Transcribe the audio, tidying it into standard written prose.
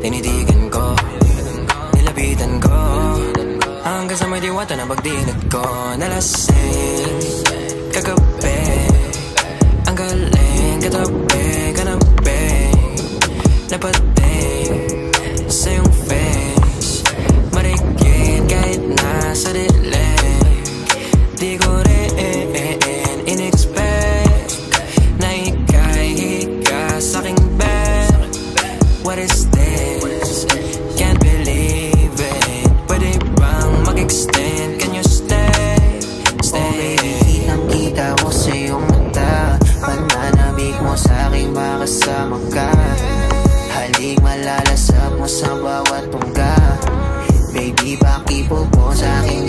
Tinitigan ko, nilapitan ko, hanggang sa may diwata na pagdinig ko. Nalasing, kagabi, ang galing, katabi, kanabi, napating sa iyong face. Marikit kahit nasa dilim, di ko rin in-expect na ika'y hika sa'king bed. What is this? Can't believe it. Pwede bang mag-extend? Can you stay? Stay. Kitang-kita ko sa iyong mata, pananabik mo sa'king makasama ka. Halik malalasap mo sa bawat tungga. Baby, pakipog mo sa'king